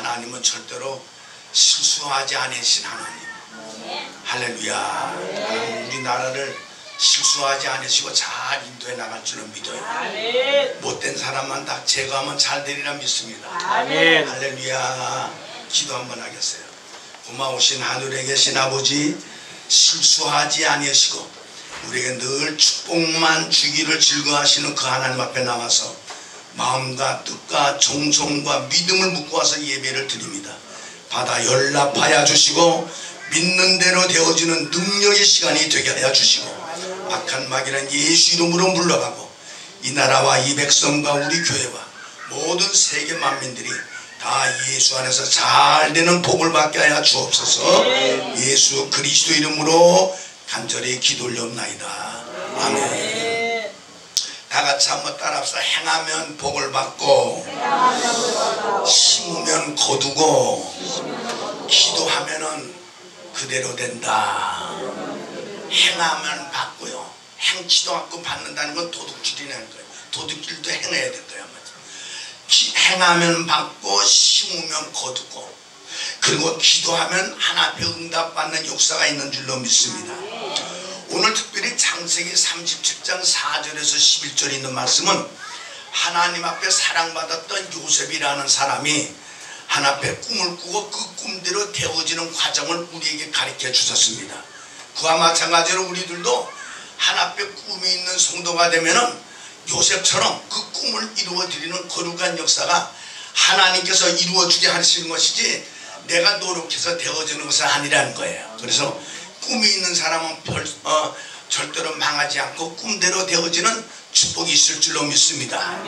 하나님은 절대로 실수하지 않으신 하나님. 할렐루야. 하나님 우리나라를 실수하지 않으시고 잘 인도해 나갈 줄은 믿어요. 못된 사람만 다 제거하면 잘 되리라 믿습니다. 할렐루야. 기도 한번 하겠어요. 고마우신 하늘에 계신 아버지, 실수하지 아니하시고 우리에게 늘 축복만 주기를 즐거워하시는 그 하나님 앞에 나와서 마음과 뜻과 정성과 믿음을 묻고 와서 예배를 드립니다. 받아 연락하여 주시고 믿는 대로 되어지는 능력의 시간이 되게 하여 주시고 악한 마귀는 예수 이름으로 물러가고 이 나라와 이 백성과 우리 교회와 모든 세계 만민들이 다 예수 안에서 잘 되는 복을 받게 하여 주옵소서. 예수 그리스도 이름으로 간절히 기도 올려옵나이다. 아멘. 다 같이 한번 따라합시다. 행하면 복을 받고 심으면 거두고 기도하면은 그대로 된다. 행하면 받고요. 행치도 않고 받는다는 건 도둑질이라는 거예요. 도둑질도 행해야 될 거예요. 행하면 받고 심으면 거두고 그리고 기도하면 하나 앞에 응답받는 역사가 있는 줄로 믿습니다. 오늘 특별히 창세기 37장 4절에서 11절에 있는 말씀은 하나님 앞에 사랑받았던 요셉이라는 사람이 하나 앞에 꿈을 꾸고 그 꿈대로 되어지는 과정을 우리에게 가르쳐 주셨습니다. 그와 마찬가지로 우리들도 하나 앞에 꿈이 있는 성도가 되면은 요셉처럼 그 꿈을 이루어 드리는 거룩한 역사가 하나님께서 이루어 주게 하시는 것이지 내가 노력해서 되어지는 것은 아니라는 거예요. 그래서 꿈이 있는 사람은 절대로 망하지 않고 꿈대로 되어지는 축복이 있을 줄로 믿습니다.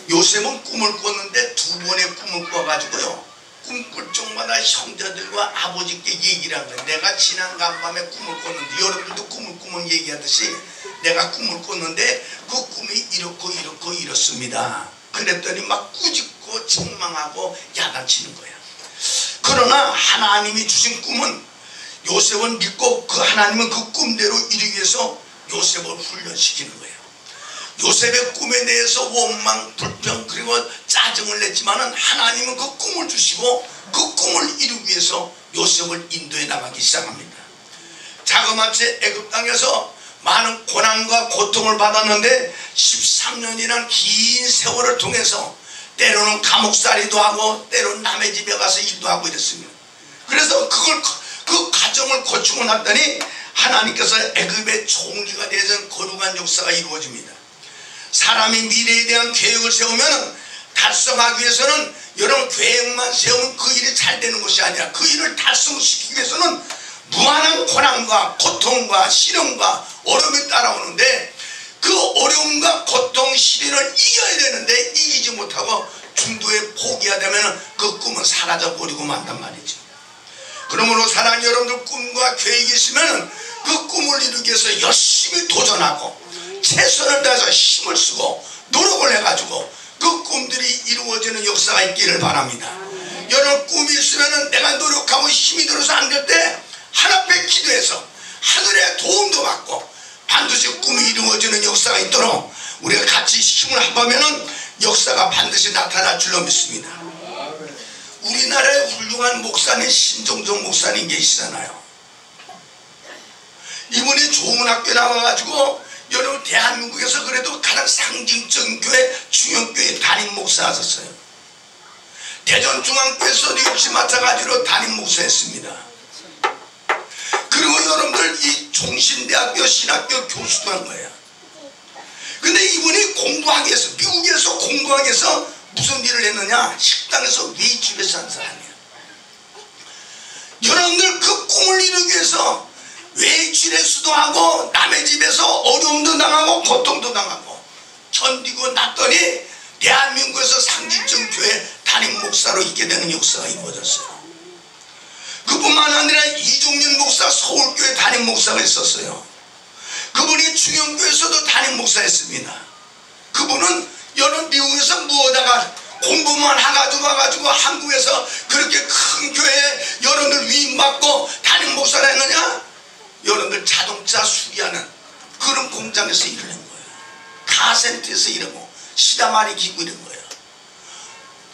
요셉은 꿈을 꿨는데 두 번의 꿈을 꿔가지고요, 꿈꿀 적마다 형제들과 아버지께 얘기를 한 거예요. 내가 지난 간밤에 꿈을 꿨는데, 여러분도 꿈을 꾸면 얘기하듯이 내가 꿈을 꿨는데 그 꿈이 이렇고 이렇습니다. 그랬더니 막 꾸짖고 책망하고 야단치는 거야. 그러나 하나님이 주신 꿈은 요셉은 믿고 그 하나님은 그 꿈대로 이루기 위해서 요셉을 훈련시키는 거예요. 요셉의 꿈에 대해서 원망, 불평 그리고 짜증을 냈지만은 하나님은 그 꿈을 주시고 그 꿈을 이루기 위해서 요셉을 인도해 나가기 시작합니다. 자그마치 애굽 땅에서 많은 고난과 고통을 받았는데 13년이란 긴 세월을 통해서 때로는 감옥살이도 하고 때로는 남의 집에 가서 일도 하고 이랬습니다. 그래서 그 과정을 거치고 났더니 하나님께서 애굽의 총리가 되어서 거룩한 역사가 이루어집니다. 사람이 미래에 대한 계획을 세우면 달성하기 위해서는 여러분 계획만 세우면 그 일이 잘 되는 것이 아니라 그 일을 달성시키기 위해서는 무한한 고난과 고통과 시련과 어려움이 따라오는데 그 어려움과 고통 시련을 이겨야 되는데 이기지 못하고 중도에 포기하다면 그 꿈은 사라져버리고 만단 말이죠. 그러므로 사랑하는 여러분들, 꿈과 계획이 있으면 그 꿈을 이루기 위해서 열심히 도전하고 최선을 다해서 힘을 쓰고 노력을 해가지고 그 꿈들이 이루어지는 역사가 있기를 바랍니다. 여러분 꿈이 있으면 내가 노력하고 힘이 들어서 안 될 때 하나님께 기도해서 하늘의 도움도 받고 반드시 꿈이 이루어지는 역사가 있도록 우리가 같이 힘을 합하면 역사가 반드시 나타날 줄로 믿습니다. 우리나라의 훌륭한 목사님 신정정 목사님 계시잖아요. 이분이 좋은 학교 나와가지고 여러분 대한민국에서 그래도 가장 상징적인 교회, 중형교회 담임 목사 하셨어요. 대전중앙교회에서도 역시 마찬가지로 담임 목사였습니다. 그리고 여러분들 이 종신대학교 신학교 교수도 한 거예요. 근데 이분이 공부하기 위해서, 미국에서 공부하기 위해서 무슨 일을 했느냐? 식당에서 웨이트레스 한 사람이에요. 여러분들 그 꿈을 이루기 위해서 웨이트레스도 하고 남의 집에서 어려움도 당하고 고통도 당하고 견디고 났더니 대한민국에서 상징적 교회 담임 목사로 있게 되는 역사가 이루어졌어요. 그뿐만 아니라 이종민 목사 서울교회 담임 목사가 있었어요. 그분이 중형교회에서도 담임 목사였습니다. 그분은 여러 미국에서 무엇다가 공부만 해가지고 와가지고 한국에서 그렇게 큰 교회에 여러분들 위임받고 담임 목사를 했느냐? 여러분들 자동차 수리하는 그런 공장에서 일을 한 거예요. 카센터에서 일하고 시다마리 기고 이런 거예요.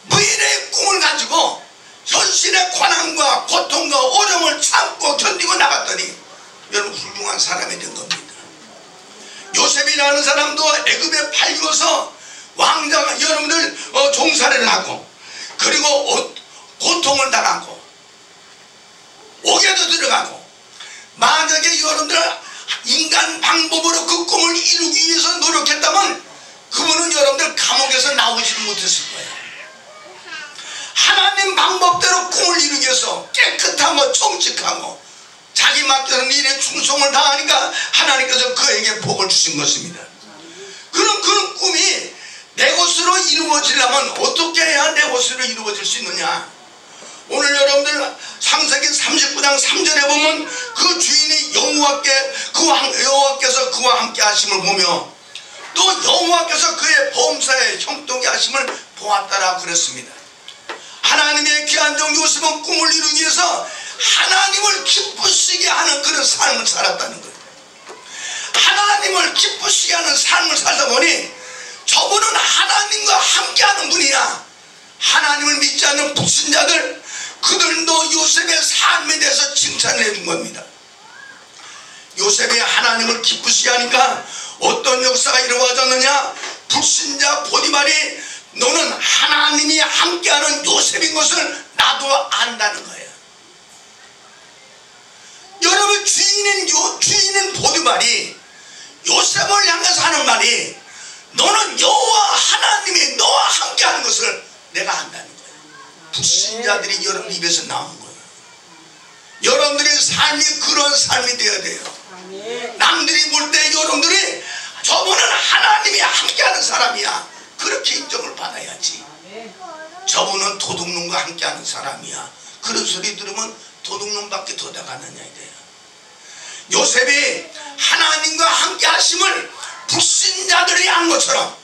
미래의 꿈을 가지고 자신의 고난과 고통과 어려움을 참고 견디고 나갔더니 여러분 훌륭한 사람이 된 겁니다. 요셉이라는 사람도 애굽에 팔려서 왕자가 여러분들 종살이를 하고 그리고 고통을 당하고 옥에도 들어가고 만약에 여러분들 인간 방법으로 그 꿈을 이루기 위해서 노력했다면 그분은 여러분들 감옥에서 나오지를 못했을 거예요. 하나님 방법대로 꿈을 이루기 위해서 깨끗하고 정직하고 자기 맡겨진 일에 충성을 다하니까 하나님께서 그에게 복을 주신 것입니다. 그럼 그런 꿈이 내 것으로 이루어지려면 어떻게 해야 내 것으로 이루어질 수 있느냐? 오늘 여러분들 창세기 39장 3절에 보면 그 주인이 여호와께서 그와 함께 하심을 보며 또 여호와께서 그의 범사에 형통케 하심을 보았다라고 그랬습니다. 하나님의 귀한 종 요셉은 꿈을 이루기 위해서 하나님을 기쁘시게 하는 그런 삶을 살았다는 거예요. 하나님을 기쁘시게 하는 삶을 살다 보니 저분은 하나님과 함께하는 분이야. 하나님을 믿지 않는 불신자들 그들도 요셉의 삶에 대해서 칭찬을 해준 겁니다. 요셉이 하나님을 기쁘시게 하니까 어떤 역사가 이루어졌느냐? 불신자 포디발이 너는 하나님이 함께하는 요셉인 것을 나도 안다는 거예요. 여러분 주인인 포디발이 요셉을 향해서 하는 말이 너는 여호와 하나님이 너와 함께하는 것을 내가 안다는 거예요. 불신자들이 여러분 입에서 나온 거예요. 여러분들의 삶이 그런 삶이 되어야 돼요. 남들이 볼 때 여러분들이 저분은 하나님이 함께하는 사람이야. 그렇게 인정을 받아야지. 저분은 도둑놈과 함께하는 사람이야. 그런 소리 들으면 도둑놈밖에 더 나가느냐 이래요. 요셉이 하나님과 함께 하심을 불신자들이 한 것처럼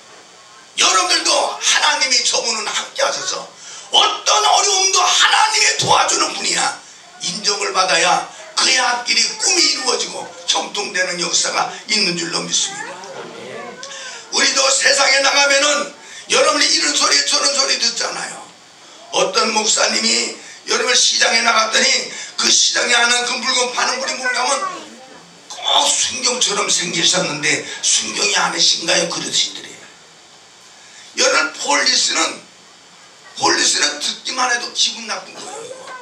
여러분들도 하나님이 저분은 함께 하셔서 어떤 어려움도 하나님이 도와주는 분이야. 인정을 받아야 그의 앞길이 꿈이 이루어지고 형통되는 역사가 있는 줄로 믿습니다. 우리도 세상에 나가면은 여러분이 이런 소리 저런 소리 듣잖아요. 어떤 목사님이 여러분 시장에 나갔더니 그 시장에 하는 그 물건 파는 분이 뭔가 하면 꼭 순경처럼 생기셨는데 순경이 아니신가요? 그러시더래요. 여러분 폴리스는 듣기만 해도 기분 나쁜 거예요.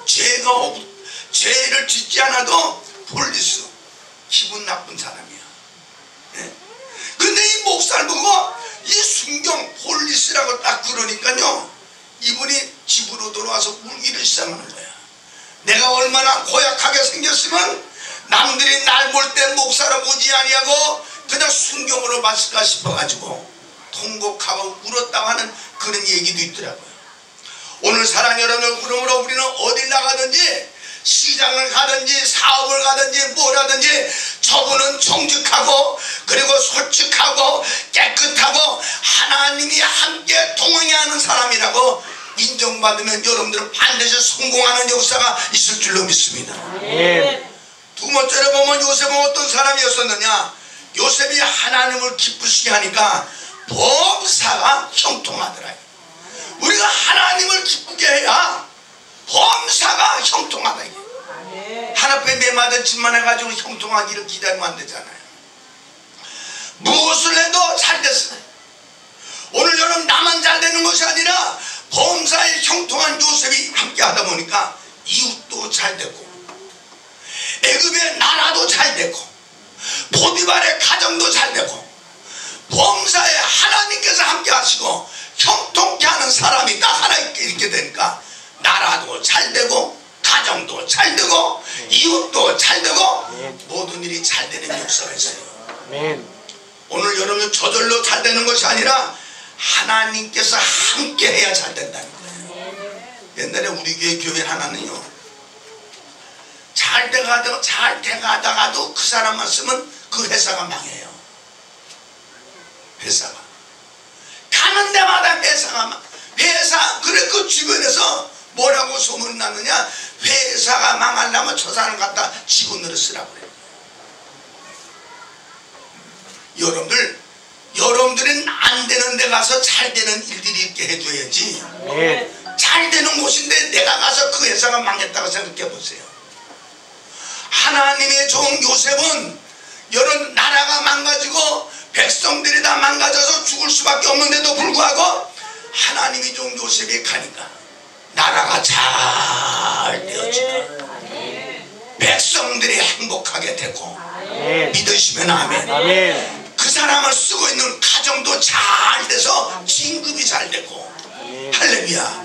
죄를 짓지 않아도 폴리스 기분 나쁜 사람이야. 근데 이 목사를 보고 이 순경 폴리스라고 딱 그러니까요 이분이 집으로 돌아와서 울기를 시작하는 거야. 내가 얼마나 고약하게 생겼으면 남들이 날 볼 때 목사로 보지 아니하고 그냥 순경으로 봤을까 싶어가지고 통곡하고 울었다고 하는 그런 얘기도 있더라고요. 오늘 사랑 여러분, 그러므로 우리는 어딜 나가든지 시장을 가든지 사업을 가든지 뭐라든지 저분은 정직하고 그리고 솔직하고 깨끗하고 하나님이 함께 동행하는 사람이라고 인정받으면 여러분들은 반드시 성공하는 역사가 있을 줄로 믿습니다. 두 번째로 보면 요셉은 어떤 사람이었었느냐? 요셉이 하나님을 기쁘시게 하니까 범사가 형통하더라. 우리가 하나님을 기쁘게 해야 범사가 형통하다. 하나님의 매맞은 짓만 해가지고 형통하기를 기다리면 안 되잖아요. 무엇을 해도 잘 됐어요. 오늘 여러분 나만 잘 되는 것이 아니라 범사에 형통한 요셉이 함께 하다 보니까 이웃도 잘 됐고 애굽의 나라도 잘 되고 포디발의 가정도 잘 되고 범사에 하나님께서 함께 하시고 형통케 하는 사람이 딱 하나 있게 되니까 나라도 잘 되고 가정도 잘 되고 이웃도 잘 되고 모든 일이 잘 되는 역사가 있어요. 오늘 여러분 저절로 잘 되는 것이 아니라 하나님께서 함께 해야 잘 된다는 거예요. 옛날에 우리 교회 하나는요 잘 돼가다가도 그 사람만 쓰면 그 회사가 망해요. 회사가 가는 데마다 회사 그래 그 주변에서 뭐라고 소문이 났느냐? 회사가 망하려면 저 사람 갖다 직원으로 쓰라고 그래요. 여러분들은 안 되는 데 가서 잘 되는 일들이 있게 해줘야지. 잘 되는 곳인데 내가 가서 그 회사가 망했다고 생각해 보세요. 하나님의 종 요셉은 여러 나라가 망가지고 백성들이 다 망가져서 죽을 수밖에 없는데도 불구하고 하나님의 종 요셉이 가니까 나라가 잘 되어지고 백성들이 행복하게 되고 믿으시면 아멘. 그 사람을 쓰고 있는 가정도 잘 돼서 진급이 잘 되고 할렐루야.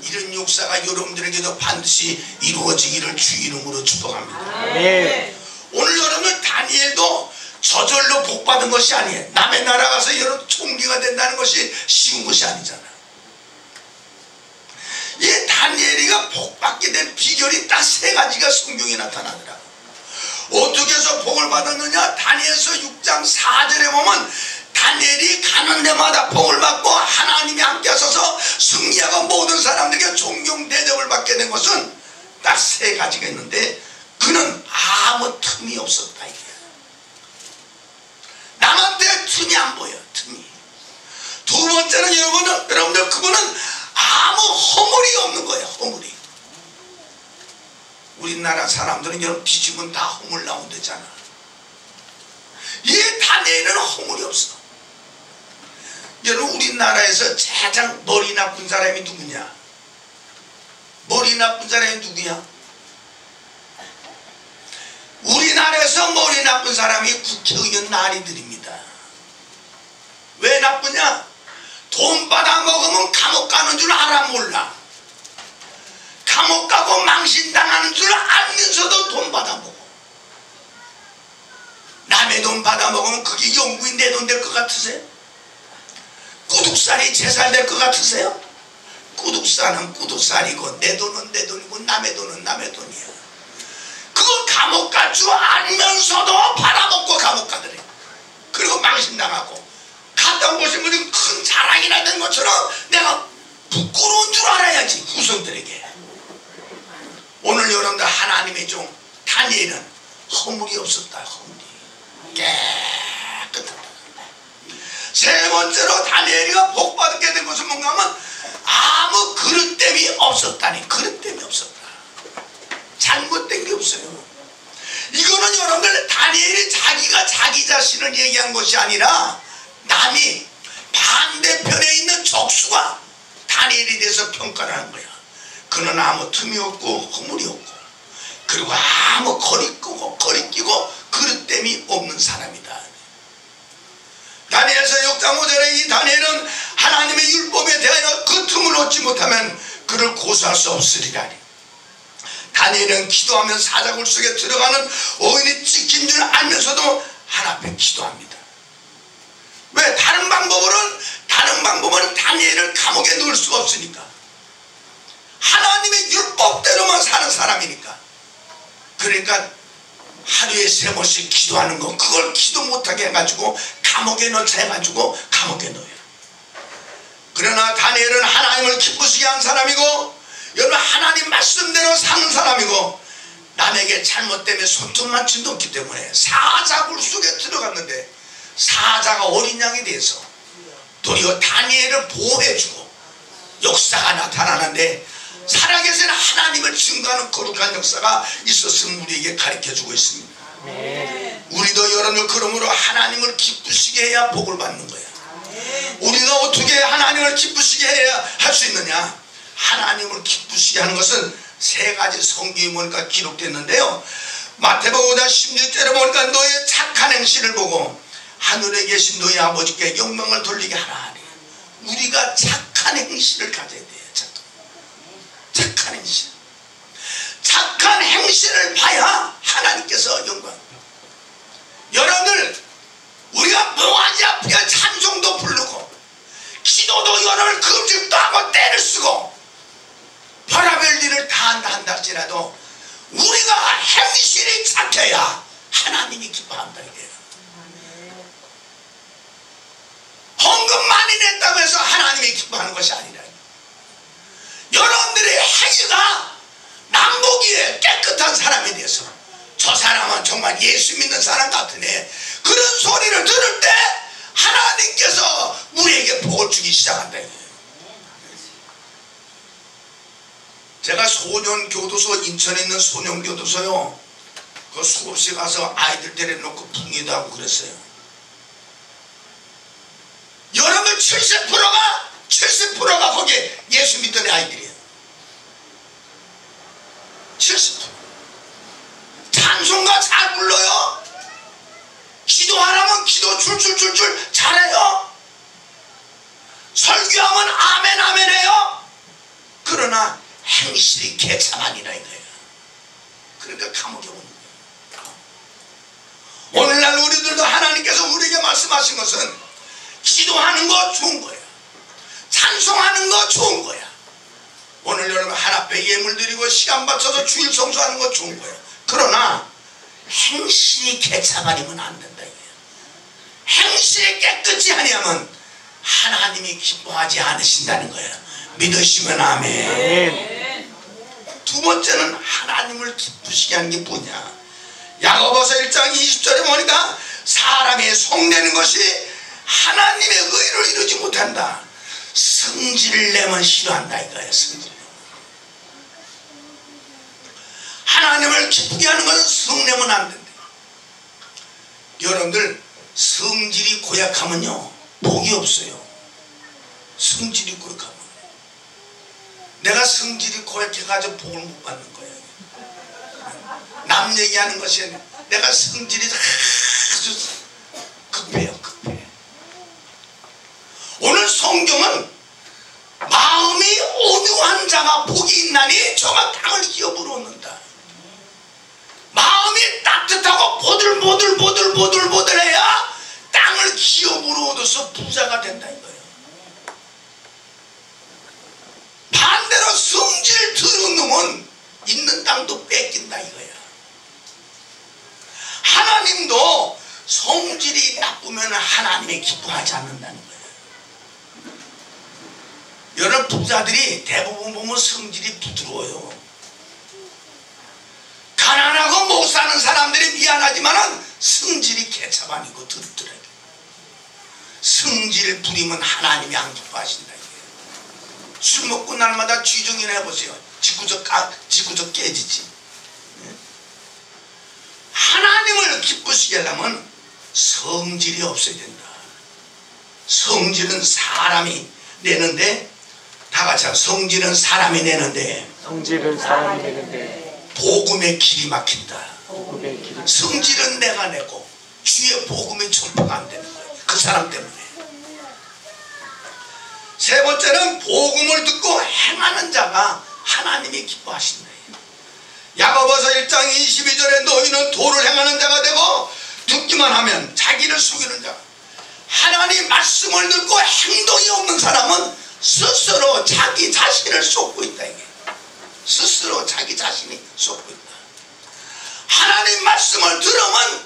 이런 역사가 여러분들에게도 반드시 이루어지기를 주 이름으로 축복합니다. 오늘 여러분 다니엘도 저절로 복받은 것이 아니에요. 남의 나라 가서 여러분 총리가 된다는 것이 쉬운 것이 아니잖아. 이 다니엘이가 복받게 된 비결이 딱 세 가지가 성경에 나타나더라. 어떻게 해서 복을 받았느냐? 다니엘서 6장 4절에 보면 다니엘이 가는 데마다 복을 받고 하나님이 함께 하셔서 승리하고 모든 사람들에게 존경 대접을 받게 된 것은 딱 세 가지가 있는데 그는 아무 틈이 없었다. 이게 남한테 틈이 안 보여. 틈이. 두 번째는 여러분들 그분은 아무 허물이 없는 거예요. 허물이. 우리나라 사람들은 여러분 뒤집으면 다 허물 나온대잖아. 이 다니엘은 허물이 없어. 여러분 우리나라에서 가장 머리 나쁜 사람이 누구냐? 머리 나쁜 사람이 누구야? 우리나라에서 머리 나쁜 사람이 국회의원 나리들입니다. 왜 나쁘냐? 돈 받아 먹으면 감옥 가는 줄 알아 몰라. 감옥 가고 망신당하는 줄 알면서도 돈 받아 먹어. 남의 돈 받아 먹으면 그게 영구히 내 돈 될 것 같으세요? 꾸둑살이 제 살 될 것 같으세요? 꾸둑살은 꾸둑살이고 내 돈은 내 돈이고 남의 돈은 남의 돈이야. 그거 감옥 갈 줄 알면서도 팔아먹고 감옥 가더래. 그리고 망신당하고 갔다 보시면 큰 자랑이나 된 것처럼 내가 부끄러운 줄 알아야지 후손들에게. 오늘 여러분들 하나님의 종 다니엘은 허물이 없었다. 허물이 깨끗하다. 세 번째로 다니엘이가 복받게 된 것은 뭔가 하면 아무 그릇됨이 없었다니. 그릇됨이 없었다. 잘못된 게 없어요. 이거는 여러분들 다니엘이 자기가 자기 자신을 얘기한 것이 아니라 남이 반대편에 있는 적수가 다니엘에 대해서 평가를 하는 거야. 그는 아무 틈이 없고 허물이 없고 그리고 아무 거리끼고 그릇됨이 없는 사람이다. 다니엘서 6장 5절에 이 다니엘은 하나님의 율법에 대하여 그 틈을 얻지 못하면 그를 고소할 수 없으리라니. 다니엘은 기도하면 사자굴 속에 들어가는 어인이 찍힌 줄 알면서도 하나님 기도합니다. 왜? 다른 방법은 다니엘을 감옥에 넣을 수가 없으니까. 하나님의 율법대로만 사는 사람이니까. 그러니까 하루에 3번씩 기도하는 거, 그걸 기도 못하게 해가지고 감옥에 넣자 해가지고 감옥에 넣어요. 그러나 다니엘은 하나님을 기쁘시게 한 사람이고 여러분 하나님 말씀대로 사는 사람이고 남에게 잘못 때문에 손톱만 친 없기 때문에 사자굴 속에 들어갔는데 사자가 어린 양에 대해서 도리어 다니엘을 보호해주고 역사가 나타나는데 살아계신 하나님을 증거하는 거룩한 역사가 있었음을 우리에게 가르쳐주고 있습니다. 우리도 여러분들 그러므로 하나님을 기쁘시게 해야 복을 받는 거야. 우리가 어떻게 하나님을 기쁘시게 해야 할 수 있느냐? 하나님을 기쁘시게 하는 것은 세 가지 성경이 보니까 기록됐는데요. 마태복음 5장 16절에 보니까 너의 착한 행실을 보고 하늘에 계신 너희 아버지께 영광을 돌리게 하라. 우리가 착한 행실을 가져야 돼요. 착한 행실. 착한 행실을 봐야 하나님께서 영광. 여러분들 우리가 뭐하지 앞에 찬송도 부르고 기도도 여러분 금식도 하고 때를 쓰고 별의별 일을 다 한다 할지라도 우리가 행실이 착해야 하나님이 기뻐한다 이래요. 헌금 많이 냈다고 해서 하나님이 기뻐하는 것이 아니라 여러분들의 행위가 남보기에 깨끗한 사람에 대해서 저 사람은 정말 예수 믿는 사람 같으네 그런 소리를 들을 때 하나님께서 우리에게 복을 주기 시작한다. 제가 소년교도소, 인천에 있는 소년교도소요, 그 수없이 가서 아이들 데려놓고 붕괴도 하고 그랬어요. 여러분 70%가 거기에 예수 믿던 아이들이에요. 70%. 찬송가 잘 불러요. 기도하라면 기도 줄줄줄줄 잘해요. 설교하면 아멘 아멘 해요. 그러나 행실이 개차반이라 이거예요. 그러니까 감옥에 오는 거예요. 오늘날 우리들도 하나님께서 우리에게 말씀하신 것은 기도하는 거 좋은 거예요. 찬송하는 거 좋은 거야. 오늘 여러분 하나님께 예물 드리고 시간 맞춰서 주일 성수하는 거 좋은 거예요. 그러나 행실이 개차반이면 안 된다 이거예요. 행실이 깨끗이 아니하면 하나님이 기뻐하지 않으신다는 거예요. 믿으시면 아멘. 두 번째는 하나님을 기쁘시게 하는 게 뭐냐. 야고보서 1장 20절에 보니까 사람이 속내는 것이 하나님의 의를 이루지 못한다. 성질을 내면 싫어한다 이거예요. 성질. 하나님을 기쁘게 하는 것은 성내면 안 된다. 여러분들 성질이 고약하면요 복이 없어요. 성질이 고약하면 내가 성질이 고약해가지고 복을 못 받는 거예요. 남 얘기하는 것이 아니라 내가 성질이 아주 급해요. 급해. 오늘 성경은 마음이 온유한 자가 복이 있나니 저가 땅을 기업으로 얻는다. 마음이 따뜻하고 보들보들해야 땅을 기업으로 얻어서 부자가 된다 이거예요. 반대로 성질 더러운 놈은 있는 땅도 뺏긴다 이거야. 하나님도 성질이 나쁘면 하나님이 기뻐하지 않는다는 거예요. 여러 부자들이 대부분 보면 성질이 부드러워요. 가난하고 못 사는 사람들이 미안하지만은 성질이 개차반이고 든든하게. 성질 부리면 하나님이 안 기뻐하신다 이거예요. 술 먹고 날마다 쥐정이나 해보세요. 짓궂어 깨지지. 하나님을 기쁘시게 하려면 성질이 없어야 된다. 성질은 사람이 내는데, 다 같이 성질은 사람이 내는데 복음의 길이 막힌다. 성질은 내가 내고 주의 복음의 전파가 안 되는 거예요. 그 사람 때문에. 세 번째는 복음을 듣고 행하는 자가 하나님이 기뻐하신다. 야고보서 1장 22절에 너희는 도를 행하는 자가 되고 듣기만 하면 자기를 속이는 자. 하나님 말씀을 듣고 행동이 없는 사람은 스스로 자기 자신을 속고 있다 이게. 스스로 자기 자신이 속고 있다. 하나님 말씀을 들으면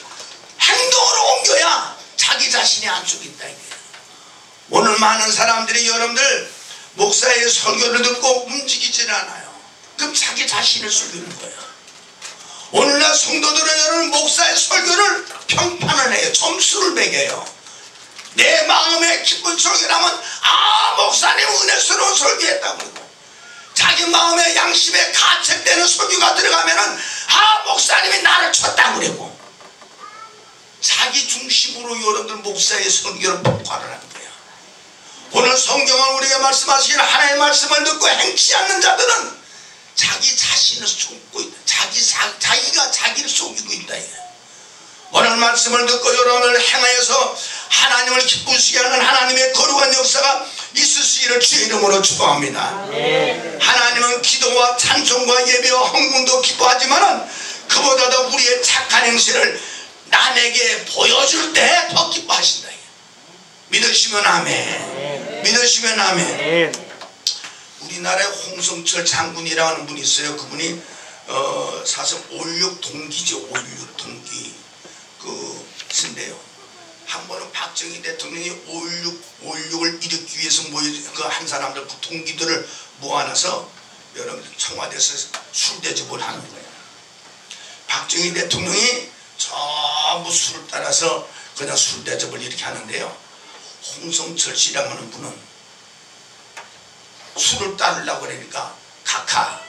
행동으로 옮겨야 자기 자신이 안 속인다 이게. 오늘 많은 사람들이 여러분들 목사의 설교를 듣고 움직이질 않아요. 그럼 자기 자신을 속이는 거예요. 오늘날 성도들은 여러분 목사의 설교를 평판을 해요. 점수를 매겨요. 내 마음에 기쁜 설교라면 목사님 은혜스러운 설교했다고 그러고, 자기 마음에 양심에 가책되는 설교가 들어가면은 목사님이 나를 쳤다고 그러고, 자기 중심으로 여러분들 목사의 설교를 평가를 하는 거예요. 오늘 성경은 우리에게 말씀하시기를 하나님의 말씀을 듣고 행치 않는 자들은 자기 자신을 속고 있다. 자기가 자기를 속이고 있다. 오늘 말씀을 듣고 여러분을 행하여서 하나님을 기쁘시게 하는 하나님의 거룩한 역사가 있으시기를 주의 이름으로 축복합니다. 하나님은 기도와 찬송과 예배와 헌금도 기뻐하지만 그보다도 우리의 착한 행실을 남에게 보여줄 때 더 기뻐하신다. 믿으시면 아멘. 믿으시면 아멘. 우리나라에 홍성철 장군이라는 분이 있어요. 그분이 사실 5.16 동기죠. 5.16 동기 그인데요. 한 번은 박정희 대통령이 5.16을 일으키기 위해서 그 한 사람들 그 동기들을 모아놔서 여러분들 청와대에서 술 대접을 하는 거예요. 박정희 대통령이 전부 술을 따라서 그냥 술 대접을 이렇게 하는데요. 홍성철 씨라고 하는 분은 술을 따르려고 그러니까 각하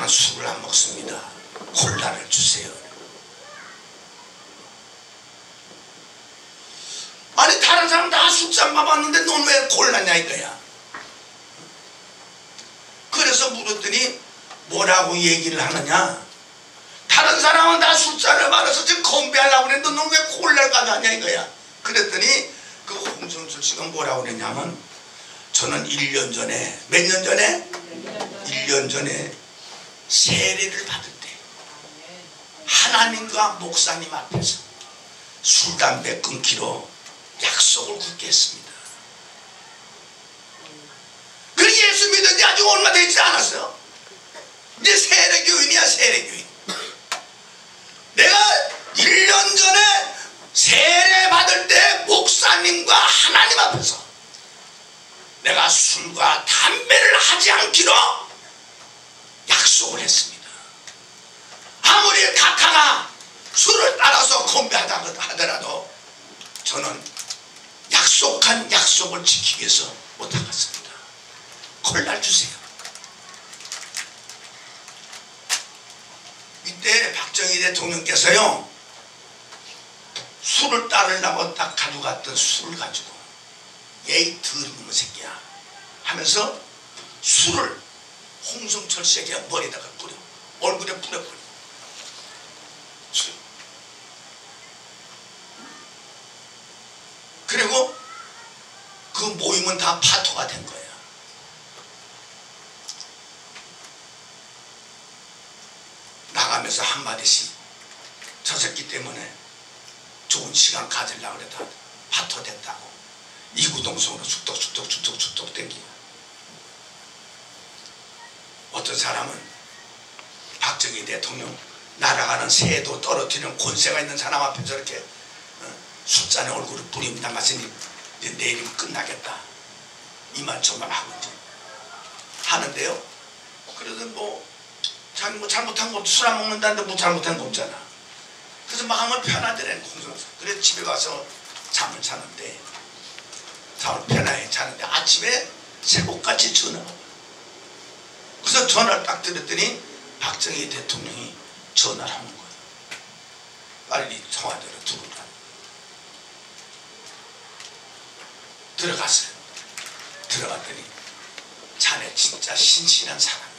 술을 안 먹습니다. 콜라를 주세요. 아니 다른 사람 다 술잔 봐봤는데 넌 왜 콜라냐 이거야. 그래서 물었더니 뭐라고 얘기를 하느냐. 다른 사람은 다 술잔을 받아서 지금 건배하려고 그랬는데 넌 왜 콜라를 가져왔냐 이거야. 그랬더니 그 홍성철 씨가 뭐라고 그랬냐면 저는 1년 전에 몇 년 전에? 1년 전에 세례를 받을 때 하나님과 목사님 앞에서 술 담배 끊기로 약속을 굳게 했습니다. 그리고 예수 믿은 지 아직 얼마 되지 않았어요. 이제 세례교인이야. 세례교인. 내가 1년 전에 세례 받을 때 목사님과 하나님 앞에서 내가 술과 담배를 하지 않기로 약속을 했습니다. 아무리 각하가 술을 따라서 건배하다 하더라도 저는 약속한 약속을 지키기 위해서 못하겠습니다. 콜라 주세요. 이때 박정희 대통령께서요 술을 따르려고 딱 가져갔던 술을 가지고 에이 더러운 새끼야 하면서 술을 홍성철 씨에게 머리에다가 뿌려 얼굴에 뿌려버려. 술. 그리고 그 모임은 다 파토가 된 거예요. 나가면서 한마디씩 저 새끼 때문에 좋은 시간 가지려고 그래도 파토됐다고 이구동성으로 축덕 땡기고. 어떤 사람은 박정희 대통령 날아가는 새도 떨어뜨리는 권세가 있는 사람 앞에서 이렇게 술잔에 얼굴을 뿌립니다. 마시니 이제 내일이면 끝나겠다 이만저만 하고 이제 하는데요. 그래도 뭐 자기 뭐 잘못한 거 술 안 먹는다는데 뭐 잘못한 거 없잖아. 그래서 마음을 편하더래. 그래서 집에 가서 잠을 자는데 잠을 편하게 자는데 아침에 새곡같이 전화가. 그래서 전화를 딱 드렸더니 박정희 대통령이 전화를 하는 거예요. 빨리 청와대로 들어오라. 들어갔어요. 들어갔더니 자네 진짜 신신한 사람이네.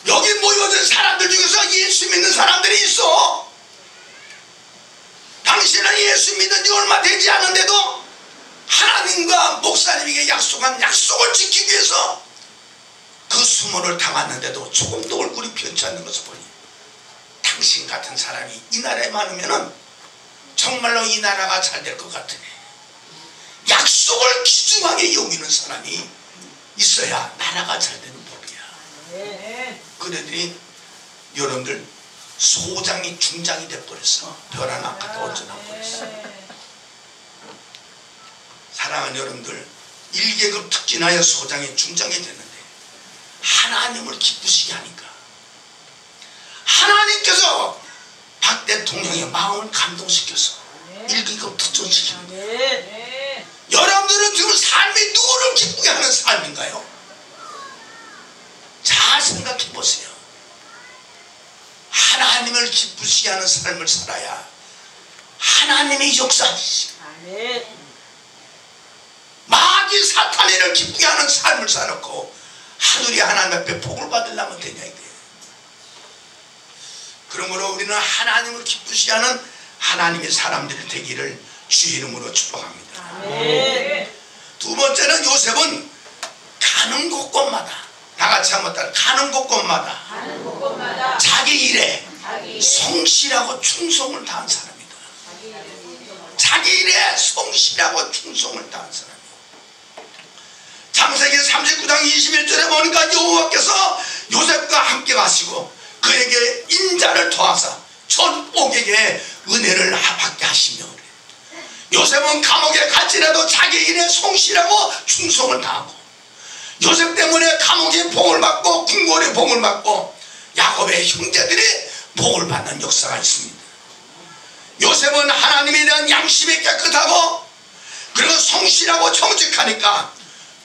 여기 모여진 사람들 중에서 예수 믿는 사람들이 있어. 당신은 예수 믿은 지 얼마 되지 않은데도 하나님과 목사님에게 약속한 약속을 지키기 위해서 그 수모를 당했는데도 조금도 얼굴이 변치 않는 것을 보니 당신 같은 사람이 이 나라에 많으면 정말로 이 나라가 잘 될 것 같으네. 약속을 귀중하게 여기는 사람이 있어야 나라가 잘 되는 법이야. 그러더니 여러분들 소장이 중장이 돼버렸어. 별 하나 갖다 얹어놔 버렸어. 사랑하는 여러분들 1계급 특진하여 소장이 중장이 됐는데 하나님을 기쁘시게 하니까 하나님께서 박 대통령의 마음을 감동시켜서 1계급 특전시킵니다. 여러분들은 지금 삶이 누구를 기쁘게 하는 삶인가요? 잘 생각해 보세요. 하나님을 기쁘시게 하는 삶을 살아야 하나님의 역사이시죠. 마귀 사탄이를 기쁘게 하는 삶을 살았고 하늘이 하나님 앞에 복을 받으려면 되냐 이게. 그러므로 우리는 하나님을 기쁘시게 하는 하나님의 사람들이 되기를 주의 이름으로 축복합니다. 두 번째는 요셉은 가는 곳곳마다 다같이 한번 따라 가는 곳곳마다 자기 일에 성실하고 충성을 다한 사람이다. 자기 일에 성실하고 충성을 다한 사람이다. 창세기 39장 21절에 보니까 여호와께서 요셉과 함께 가시고 그에게 인자를 더하사 전 옥에게 은혜를 받게 하시며 그래. 요셉은 감옥에 갇히라도 자기 일에 성실하고 충성을 다하고 요셉 때문에 감옥에 복을 받고 궁궐에 복을 받고 야곱의 형제들이 복을 받는 역사가 있습니다. 요셉은 하나님에 대한 양심이 깨끗하고 그리고 성실하고 정직하니까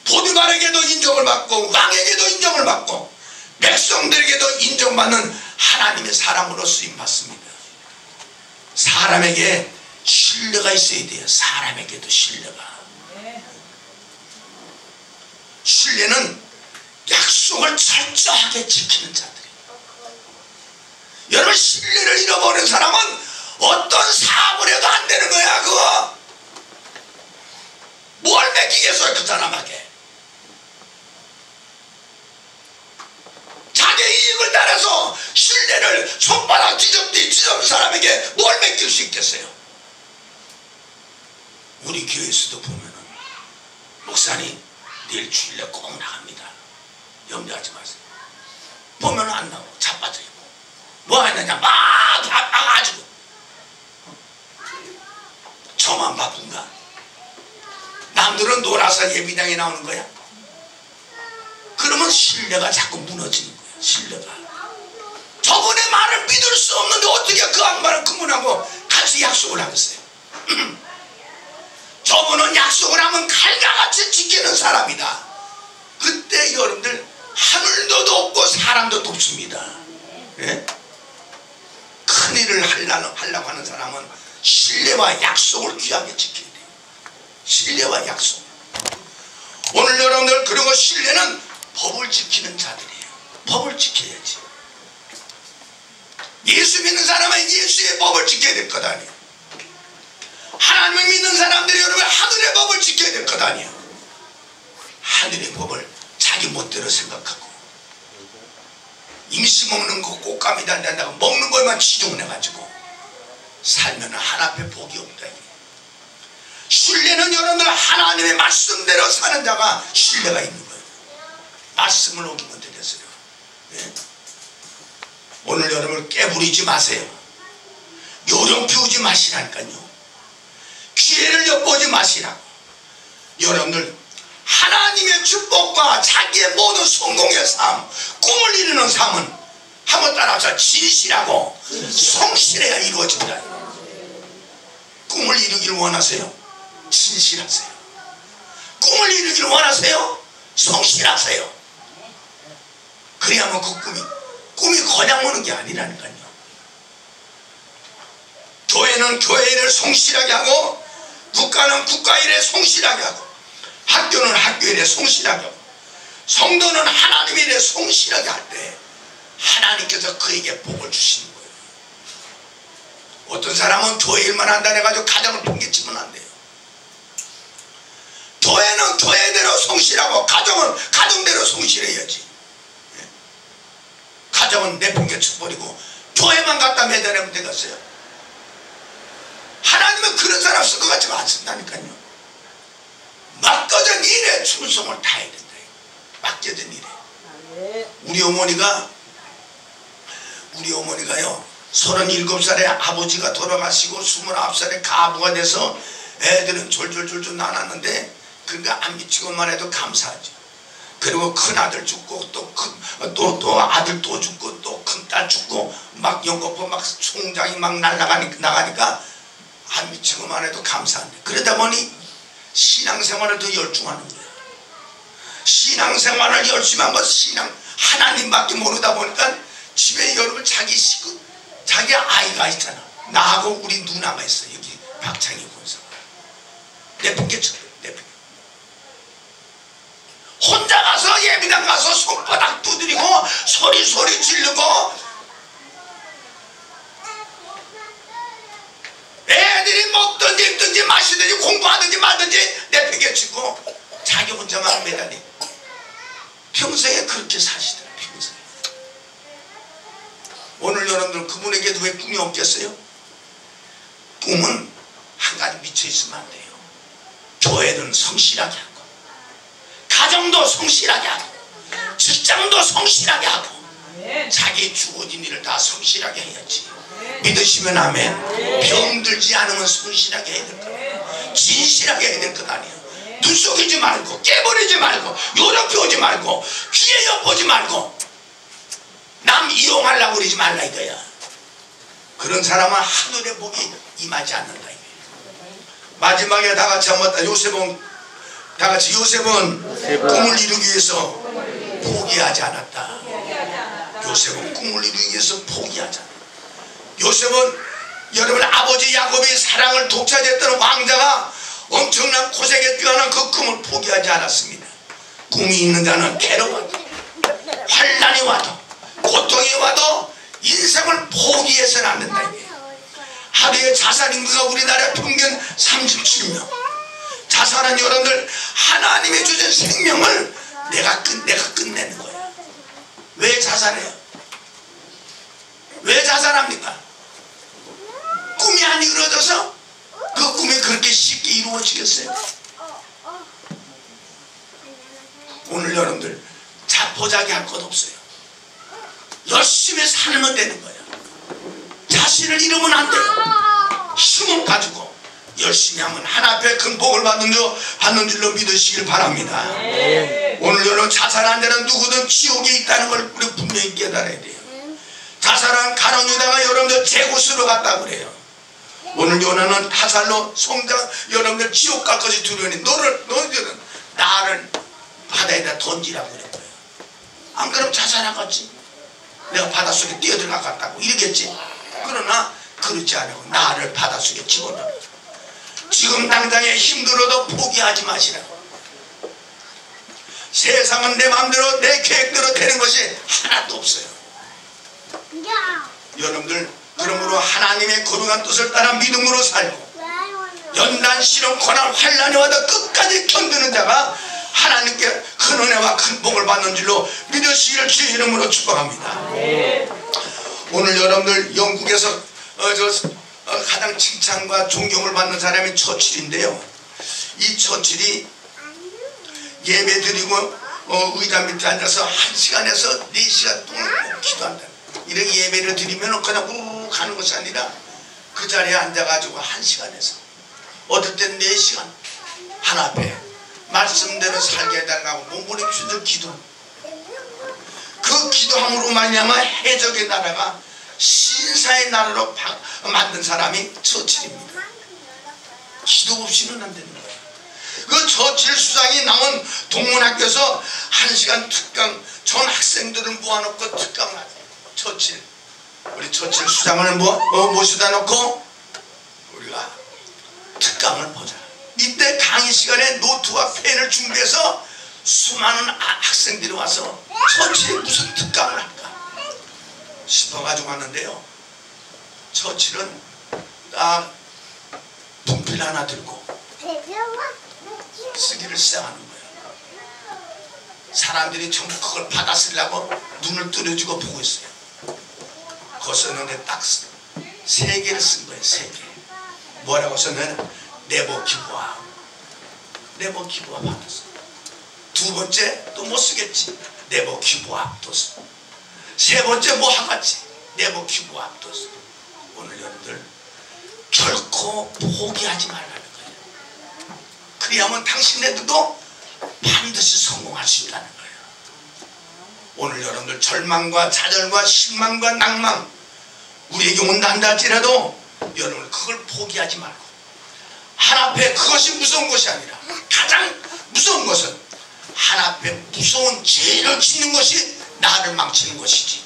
보디발에게도 인정을 받고 왕에게도 인정을 받고 백성들에게도 인정받는 하나님의 사람으로 쓰임받습니다. 사람에게 신뢰가 있어야 돼요. 사람에게도 신뢰가. 신뢰는 약속을 철저하게 지키는 자들이에요. 여러분, 신뢰를 잃어버린 사람은 어떤 사업을 해도 안 되는 거야. 그거 뭘 맡기겠어요 그 사람에게. 자기 이익을 따라서 신뢰를 손바닥 뒤집는 사람에게 뭘 맡길 수 있겠어요. 우리 교회에서도 보면은 목사님 내일 주일에 꼭 나갑니다. 염려하지 마세요. 보면 안 나오고 자빠져 있고 뭐 하느냐 막 바빠가지고 저만 바쁜가? 남들은 놀아서 예비당에 나오는 거야? 그러면 신뢰가 자꾸 무너지는 거야. 신뢰가. 저분의 말을 믿을 수 없는데 어떻게 그 양반을 그분하고 같이 약속을 하겠어요? 저분은 약속을 하면 칼같이 지키는 사람이다. 그때 여러분들 하늘도 돕고 사람도 돕습니다. 예? 큰일을 하려고 하는 사람은 신뢰와 약속을 귀하게 지켜야 돼요. 신뢰와 약속. 오늘 여러분들 그리고 신뢰는 법을 지키는 자들이에요. 법을 지켜야지. 예수 믿는 사람은 예수의 법을 지켜야 될 것 아니에요. 하나님을 믿는 사람들이 여러분 하늘의 법을 지켜야 될 것 아니에요. 하늘의 법을 자기 멋대로 생각하고 임시 먹는 거 꽃감이 안 된다고 먹는 것만 치중해가지고 살면 하나님의 복이 없다. 신뢰는 여러분들 하나님의 말씀대로 사는 자가 신뢰가 있는 거예요. 말씀을 어기면 되겠어요. 네? 오늘 여러분 깨부리지 마세요. 요령 피우지 마시라니까요. 기회를 엿보지 마시라고. 여러분들 하나님의 축복과 자기의 모든 성공의 삶, 꿈을 이루는 삶은 한번 따라서 진실하고 성실해야 이루어진다. 꿈을 이루기를 원하세요? 진실하세요. 꿈을 이루기를 원하세요? 성실하세요. 그래야만 그 꿈이 그냥 오는 게 아니라니까요. 교회는 교회 일을 성실하게 하고 국가는 국가 일에 성실하게 하고 학교는 학교 일에 성실하게 하고 성도는 하나님 일에 성실하게 할 때 하나님께서 그에게 복을 주시는 거예요. 어떤 사람은 교회 일만 한다 해가지고 가정을 팽개치면 안 돼요. 교회는 교회대로 성실하고 가정은 가정대로 성실해야지. 가정은 내팽개쳐버리고 교회만 갖다 매달리면 되겠어요? 하나님은 그런 사람 쓸 것 같지가 않습니다니까요. 맡겨진 일에 충성을 다해야 된다. 맡겨진 일에. 우리 어머니가요 37살에 아버지가 돌아가시고 29살에 가부가 돼서 애들은 졸졸졸졸 나눴는데 그러니까 안 미치고만 해도 감사하죠. 그리고 큰아들 죽고 또 아들 또 죽고 또 큰딸 죽고 막 연거푸 막 총장이 막 나가니까 안 미치고만 해도 감사한데, 그러다 보니 신앙생활을 더 열중하는 거예요. 신앙생활을 열심히 한 건 하나님밖에 모르다 보니까 집에 여러분 자기 식구 자기 아이가 있잖아. 나하고 우리 누나가 있어. 여기 박창희 권사가 내팽개쳐. 혼자 가서 예비당 가서 손바닥 두드리고 소리 지르고 애들이 먹든지 입든지 마시든지 공부하든지 말든지 내팽개치고 자기 혼자만 매달리 평생에 그렇게 사시더라. 평생에. 오늘 여러분들 그분에게도 왜 꿈이 없겠어요? 꿈은 한 가지 미쳐있으면 안 돼요. 교회는 성실하게 하고 가정도 성실하게 하고 직장도 성실하게 하고 자기 주어진 일을 다 성실하게 해야지. 믿으시면 아멘. 병들지 않으면 성실하게 해야 될 거예요. 진실하게 해야 될 것 아니에요. 눈 속이지 말고 깨버리지 말고 요령 피우지 말고 귀에 엿보지 말고 남 이용하려고 그러지 말라 이거야. 그런 사람은 하늘의 복이 임하지 않는다 이거야. 마지막에 다 같이 한번 요셉은 꿈을 이루기 위해서 포기하지 않았다. 요셉은 꿈을 이루기 위해서 포기하잖아요. 요셉은 여러분 아버지 야곱이 사랑을 독차지했던 왕자가 엄청난 고생에 뛰어난 그 꿈을 포기하지 않았습니다. 꿈이 있는 자는 괴로워도 환난이 와도 고통이 와도 인생을 포기해서는 안 된다. 이게 하루에 자살 인구가 우리나라 평균 37명. 자살한 여러분들 하나님이 주신 생명을 내가 끝내는 거예요. 왜 자살해요? 왜 자살합니까? 꿈이 안 이루어져서? 그 꿈이 그렇게 쉽게 이루어지겠어요? 오늘 여러분들 자포자기 할 것 없어요. 열심히 살면 되는 거예요. 자신을 잃으면 안 돼요. 힘을 가지고 열심히 하면 하나님의 큰 복을 받는 줄로 믿으시길 바랍니다. 오늘 여러분 자살한 자는 누구든 지옥에 있다는 걸 우리 분명히 깨달아야 돼요. 자살한 가룟 유다가 여러분들 제구스로 갔다고 그래요. 오늘 요나는 타살로 여러분들 지옥 갈 것이 두려우니 너희들은 나를 바다에다 던지라고 그랬고요. 안 그러면 자살하겠지. 내가 바닷속에 뛰어들어갔다고 이러겠지. 그러나 그렇지 않고 나를 바닷속에 집어넣어. 지금 당장에 힘들어도 포기하지 마시라고. 세상은 내 마음대로 내 계획대로 되는 것이 하나도 없어요. 여러분들 그러므로 하나님의 거룩한 뜻을 따라 믿음으로 살고 연단 시련 고난 환난이 와도 끝까지 견디는 자가 하나님께 큰 은혜와 큰 복을 받는 줄로 믿으시기를 주의 이름으로 축복합니다. 오늘 여러분들 영국에서 가장 칭찬과 존경을 받는 사람이 처칠인데요. 이 처칠이 예배 드리고 의자 밑에 앉아서 1시간에서 4시간 동안 기도한다. 이렇게 예배를 드리면 그냥 우르르 가는 것이 아니라 그 자리에 앉아가지고 1시간에서 어떨 땐 4시간 하나 앞에 말씀대로 살게 해달라고 몸부림치는 기도. 그 기도함으로 말미암아 해적의 나라가 신사의 나라로 만든 사람이 처칠입니다. 기도 없이는 안 되는 거예요. 그 처칠 수장이 나온 동문학교에서 1시간 특강 전 학생들을 모아놓고 특강을 하죠. 처칠, 우리 처칠 수장을 모셔다 놓고 우리가 특강을 보자. 이때 강의 시간에 노트와 펜을 준비해서 수많은 학생들이 와서 처칠이 무슨 특강을 할까 싶어가지고 왔는데요. 처칠은 분필 하나 들고 쓰기를 시작하는 거예요. 사람들이 전부 그걸 받아 쓰려고 눈을 뜨려주고 보고 있어요. 그거 썼는데 딱 3개를 쓴 거예요. 3개. 뭐라고 썼냐면 내복 기부와 받았어. 두 번째 또 못 쓰겠지. 내복 기부와 또 써. 세 번째 뭐 하겠지. 내복 기부와 또 써. 오늘 여러분들 결코 포기하지 말라는 거예요. 그리하면 당신네들도 반드시 성공할 수 있다는 거예요. 오늘 여러분들 절망과 좌절과 실망과 낭망 우리에게 온다 할지라도 여러분 그걸 포기하지 말고 하나 앞에 그것이 무서운 것이 아니라 가장 무서운 것은 하나 앞에 무서운 죄를 짓는 것이 나를 망치는 것이지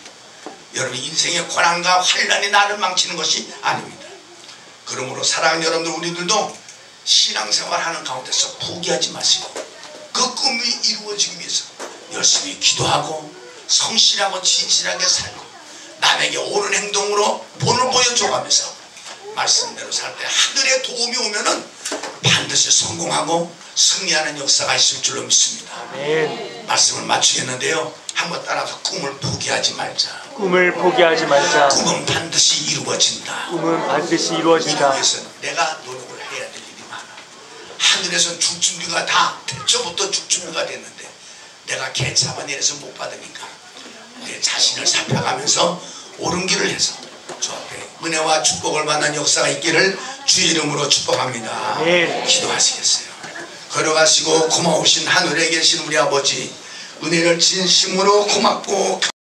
여러분 인생의 고난과 환난이 나를 망치는 것이 아닙니다. 그러므로 사랑하는 여러분들 우리들도 신앙생활하는 가운데서 포기하지 마시고 그 꿈이 이루어지기 위해서 열심히 기도하고 성실하고 진실하게 살고 남에게 옳은 행동으로 본을 보여줘가면서 말씀대로 살 때 하늘의 도움이 오면은 반드시 성공하고 승리하는 역사가 있을 줄로 믿습니다. 아멘. 말씀을 마치겠는데요. 한번 따라서 꿈을 포기하지 말자. 꿈을 포기하지 말자. 꿈은 반드시 이루어진다. 꿈은 반드시 이루어진다. 위해서 내가 노력을 해야 될 일이 많아. 하늘에선 죽 준비가 다 태초부터 죽 준비가 됐는데 내가 개차만 내려서 못 받으니까 내 자신을 살펴가면서 옳은 길을 해서 주 앞에 은혜와 축복을 받는 역사가 있기를 주의 이름으로 축복합니다. 네. 기도하시겠어요. 걸어가시고 고마우신 하늘에 계신 우리 아버지 은혜를 진심으로 고맙고